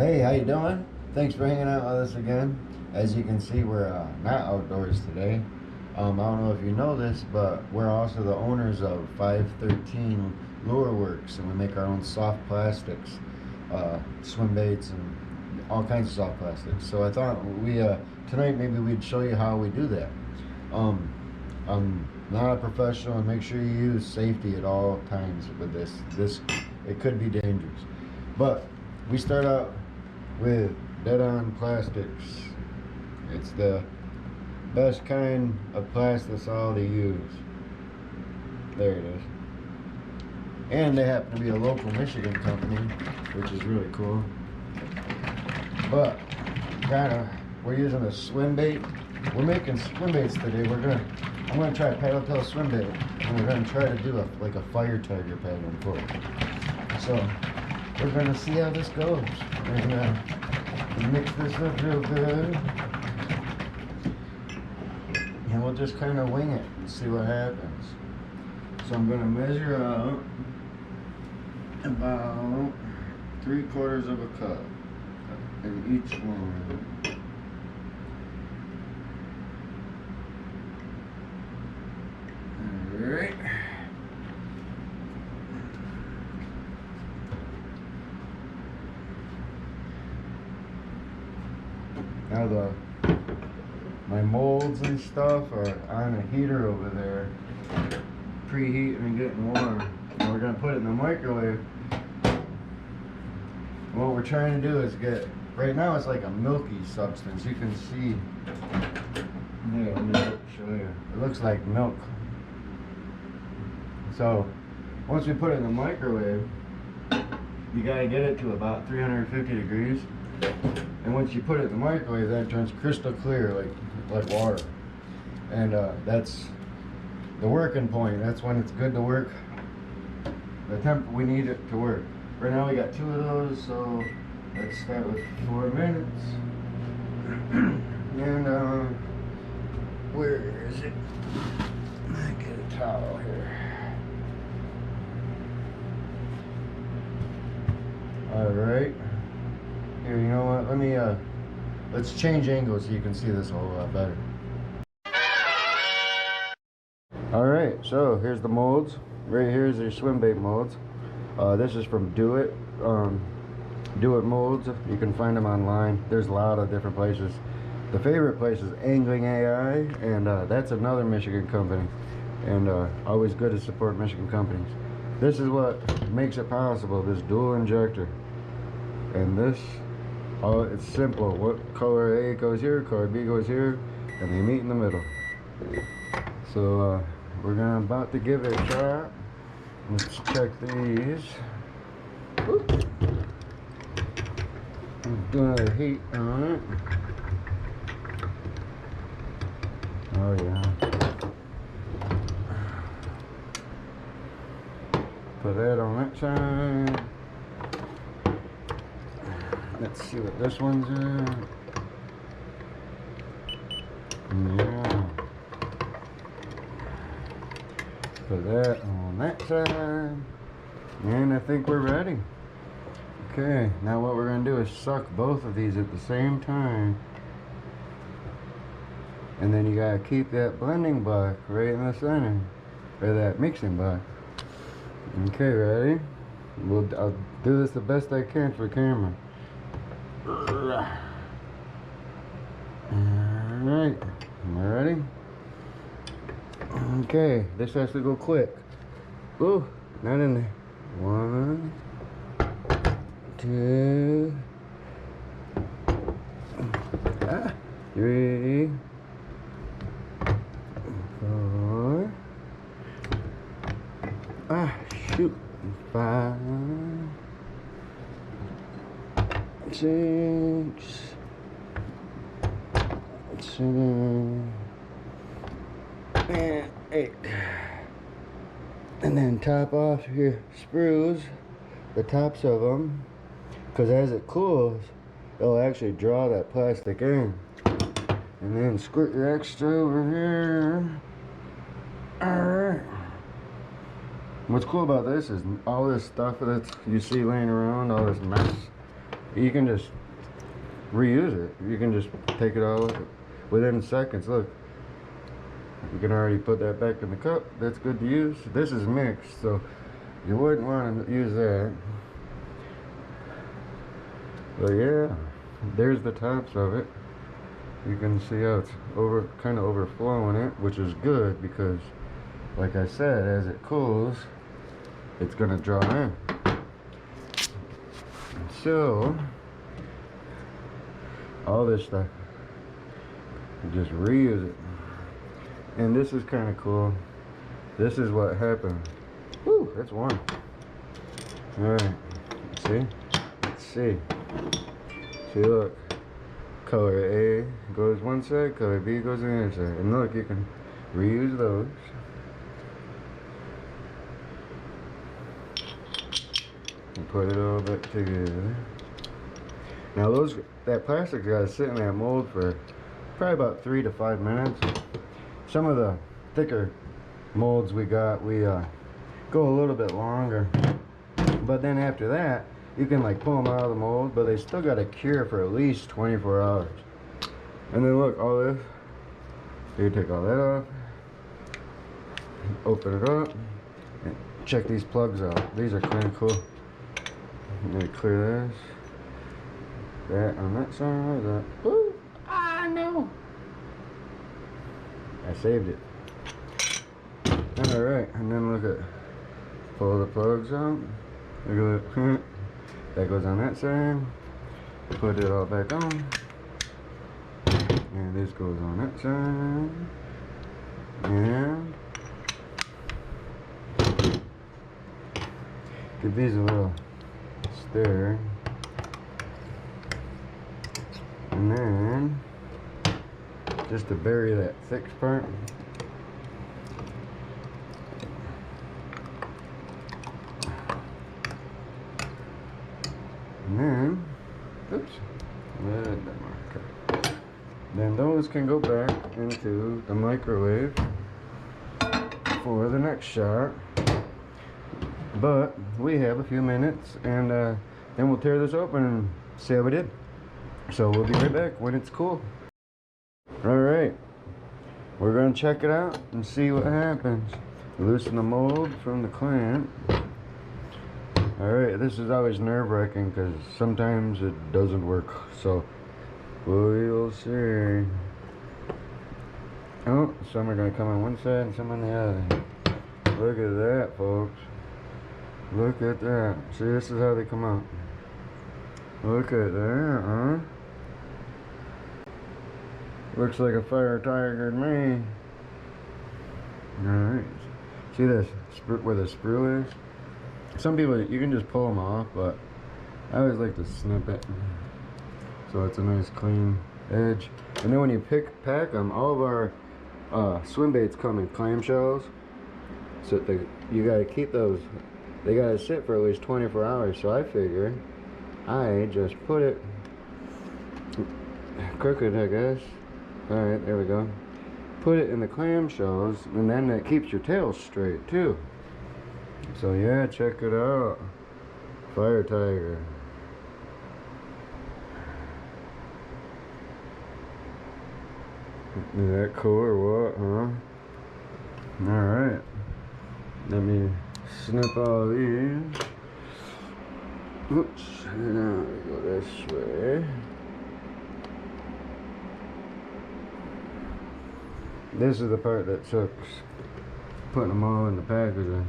Hey, how you doing? Thanks for hanging out with us again. As you can see, we're not outdoors today. I don't know if you know this, but we're also the owners of 513 Lure Works, and we make our own soft plastics, swim baits, and all kinds of soft plastics. So I thought tonight maybe we'd show you how we do that. I'm not a professional, and make sure you use safety at all times with this. It could be dangerous, but we start out with dead-on plastics. It's the best kind of plastisol to use. There it is. And they happen to be a local Michigan company, which is really cool. But we're using a swim bait. We're making swim baits today. I'm gonna try a paddle tail swim bait, and we're gonna try to do like a fire tiger pattern for it. So we're gonna see how this goes. We're gonna mix this up real good, and we'll just kind of wing it and see what happens. So I'm gonna measure out about 3/4 of a cup in each one. All right. Now my molds and stuff are on a heater over there, preheating and getting warm. And we're gonna put it in the microwave. What we're trying to do is right now it's like a milky substance. You can see, yeah, let me show you. It looks like milk. So once we put it in the microwave, you gotta get it to about 350 degrees. And once you put it in the microwave, then it turns crystal clear, like water. And that's the working point. That's when it's good to work. The temp we need it to work. Right now we got 2 of those, so let's start with 4 minutes. And where is it? I get a towel here. All right. Here, you know what? Let's change angles so you can see this a whole lot better. Alright, so here's the molds. Right here is your swim bait molds. This is from Do It. Do It molds. You can find them online. There's a lot of different places. The favorite place is Angling AI, and that's another Michigan company. And always good to support Michigan companies. This is what makes it possible, this dual injector. And this, it's simple. What color A goes here, color B goes here, and they meet in the middle. So we're about to give it a shot. Let's check these. Do another heat on it. Oh yeah. Put that on that side. Let's see what this one's at. Yeah. Put that on that side. And I think we're ready. Okay, now what we're going to do is suck both of these at the same time. And then you got to keep that blending block right in the center. Or that mixing block. Okay, ready? I'll do this the best I can for camera. Alright, am I ready? Okay, this has to go quick. Ooh, not in there. 1, 2, 3, 4, shoot, 5, 6, 7, and 8. And then top off your sprues, the tops of them, because as it cools, it'll actually draw that plastic in. And then squirt your extra over here. Alright. What's cool about this is all this stuff that you see laying around, all this mess, you can just reuse it. You can just take it all within seconds. Look, you can already put that back in the cup. That's good to use. This is mixed, so you wouldn't want to use that. But yeah, there's the tops of it. You can see how it's kind of overflowing it, which is good because, like I said, as it cools, it's gonna draw in. So all this stuff, you just reuse it. And this is kind of cool. This is what happened. Woo, that's warm. All right, see? Let's see. See, look. Color A goes one side, color B goes the other side. And look, you can reuse those. And put it all back together. Now that plastic's got to sit in that mold for probably about 3 to 5 minutes. Some of the thicker molds we got, we go a little bit longer. But then after that, you can like pull them out of the mold, but they still got to cure for at least 24 hours. And then look, all this, you take all that off, open it up, and check these plugs out. These are kind of cool. Let me clear this. That on that side, that. Ooh, no. I saved it. Alright, and then look at, pull the plugs out. Look at that. That goes on that side. Put it all back on. And this goes on that side. And give these a little stir. And then just to bury that thick part. And then, oops, then those can go back into the microwave for the next shot. But we have a few minutes, and then we'll tear this open and see how we did. So we'll be right back when it's cool. Alright, we're going to check it out and see what happens. Loosen the mold from the clamp. Alright, this is always nerve-wracking because sometimes it doesn't work, so we'll see. Oh, some are going to come on one side and some on the other. Look at that, folks. Look at that. See, this is how they come out. Look at that, huh? Looks like a fire tiger to me. Alright. See this, where the sprue is? Some people, you can just pull them off, but I always like to snip it. So it's a nice clean edge. And then when you pack them, all of our swim baits come in clamshells. So you gotta keep those, they gotta sit for at least 24 hours. So I figure I just put it crooked, I guess. Alright, there we go. Put it in the clamshells, and then it keeps your tail straight too. So yeah, check it out. Fire tiger. Is that cool or what, huh? Alright. Let me snip all these. Oops. Now we go this way. This is the part that sucks. Putting them all in the packaging.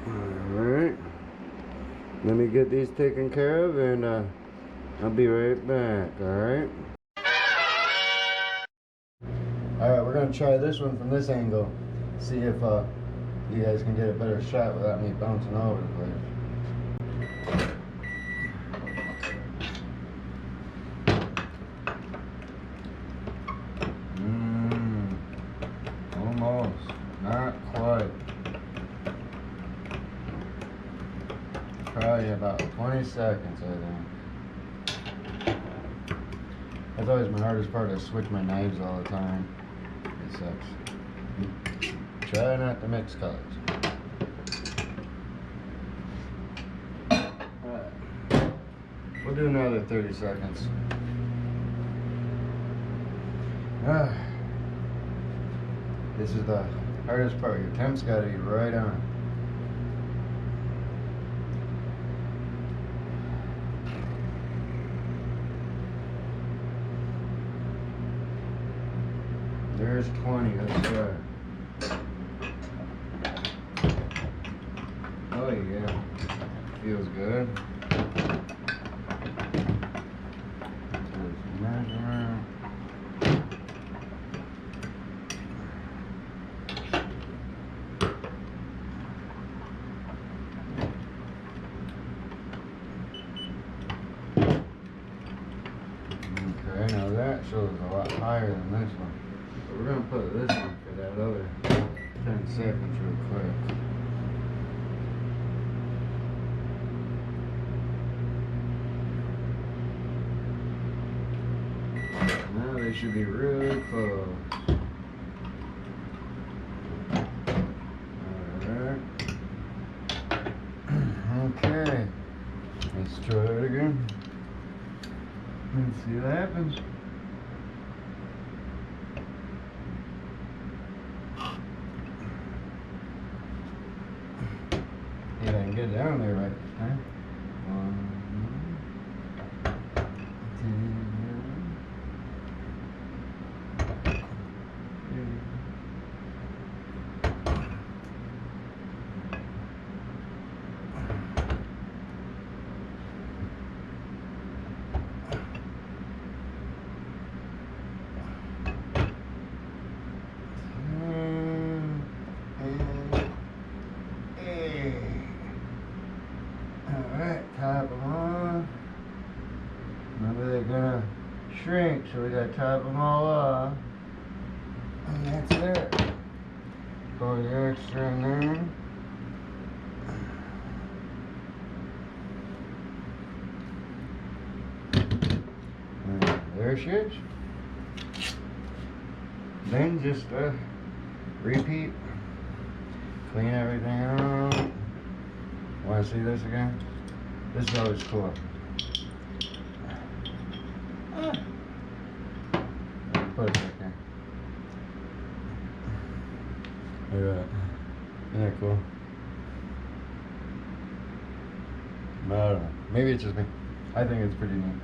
Alright. Let me get these taken care of, and I'll be right back, alright? Alright, we're going to try this one from this angle. See if you guys can get a better shot without me bouncing all over the place. Almost. Not quite. Probably about 20 seconds, I think. That's always my hardest part, to switch my knives all the time. It sucks. Try not to mix colors. We'll do another 30 seconds. This is the hardest part. Your temp's got to be right on. There's 20. Let's try. Oh yeah, feels good. Measure. Okay, now that shows a lot higher than this one. So we're gonna put this one for that other 10 seconds real quick. Now they should be really close. Alright. Okay. Let's try it again. Let's see what happens. Yeah, I can get down there right this time. 1, top them off. Remember, they're gonna shrink, so we gotta top them all off. And that's it. Pour the extra in there. And there she is. Then just repeat. Clean everything out. Want to see this again? This is always cool. Put it right there. Look at that. Isn't that cool? I don't know. Maybe it's just me. I think it's pretty neat.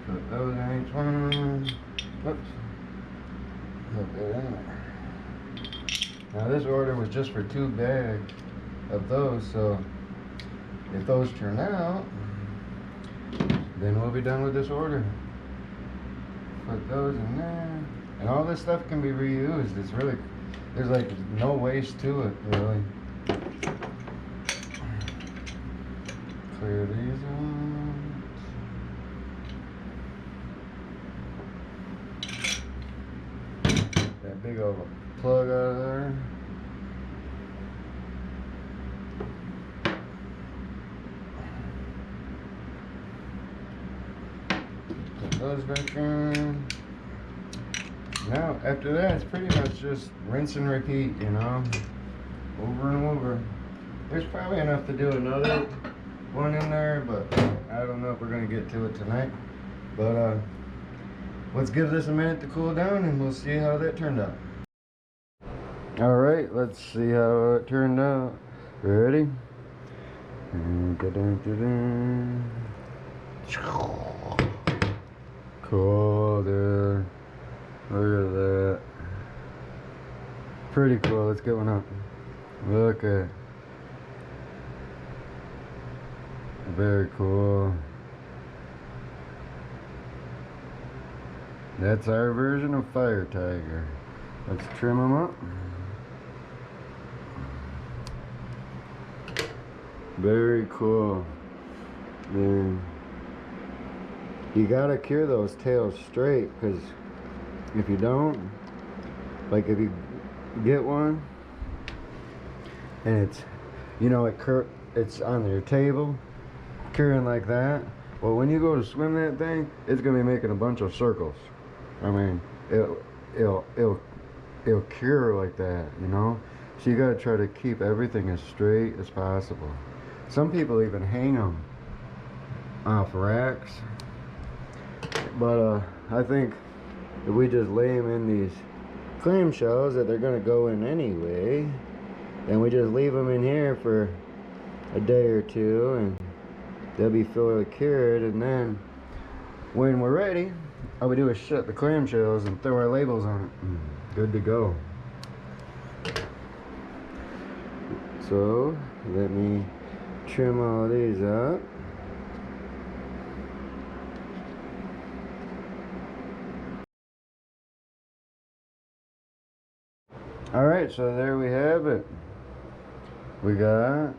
Put those in each one. Whoops. Put that in there. Now this order was just for 2 bags of those, so if those turn out, then we'll be done with this order. Put those in there. And all this stuff can be reused. It's really, there's like no waste to it, really. Clear these out. That big old plug out of there. Put those back in. Now, after that, it's pretty much just rinse and repeat, you know, over and over. There's probably enough to do another one in there, but I don't know if we're gonna get to it tonight. But let's give this a minute to cool down, and we'll see how that turned out. All right, let's see how it turned out. Ready? Cool, dude. Look at that. Pretty cool. Let's get one up. Look at it. Very cool. That's our version of Fire Tiger. Let's trim them up. Very cool. Man, you gotta cure those tails straight, because if you don't, like if you get one and it's, you know, it's on your table curing like that, well, when you go to swim that thing, it's gonna be making a bunch of circles. I mean, it'll cure like that, you know. So you gotta try to keep everything as straight as possible. Some people even hang them off racks. But I think if we just lay them in these clamshells that they're gonna go in anyway, then we just leave them in here for a day or two and they'll be fully cured, and then when we're ready, all we do is shut the clamshells and throw our labels on it. Good to go. So let me trim all these up. Alright, so there we have it. We got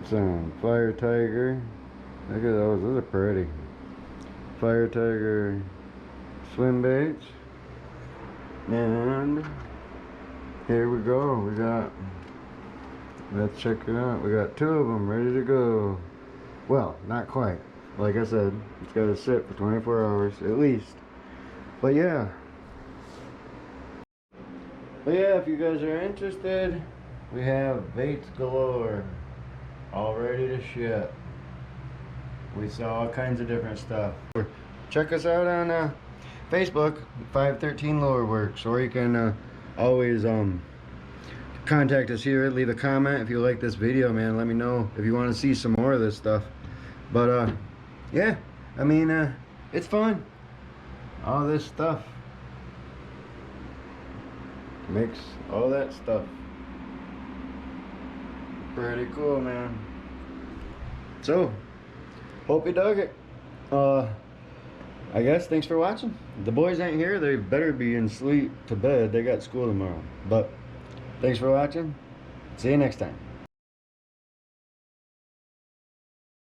some Fire Tiger. Look at those are pretty. Fire Tiger Swimbaits. And here we go. Let's check it out. We got 2 of them ready to go. Well, not quite. Like I said, it's got to sit for 24 hours at least. But yeah. If you guys are interested, we have baits galore, all ready to ship. We sell all kinds of different stuff. Check us out on Facebook, 513 Lure Works, or you can always contact us here. Leave a comment if you like this video, man. Let me know if you want to see some more of this stuff. But yeah, I mean, it's fun. All this stuff. Mix all that stuff. Pretty cool, man. So, hope you dug it. I guess thanks for watching. The boys ain't here. They better be in sleep to bed. They got school tomorrow. But thanks for watching. See you next time.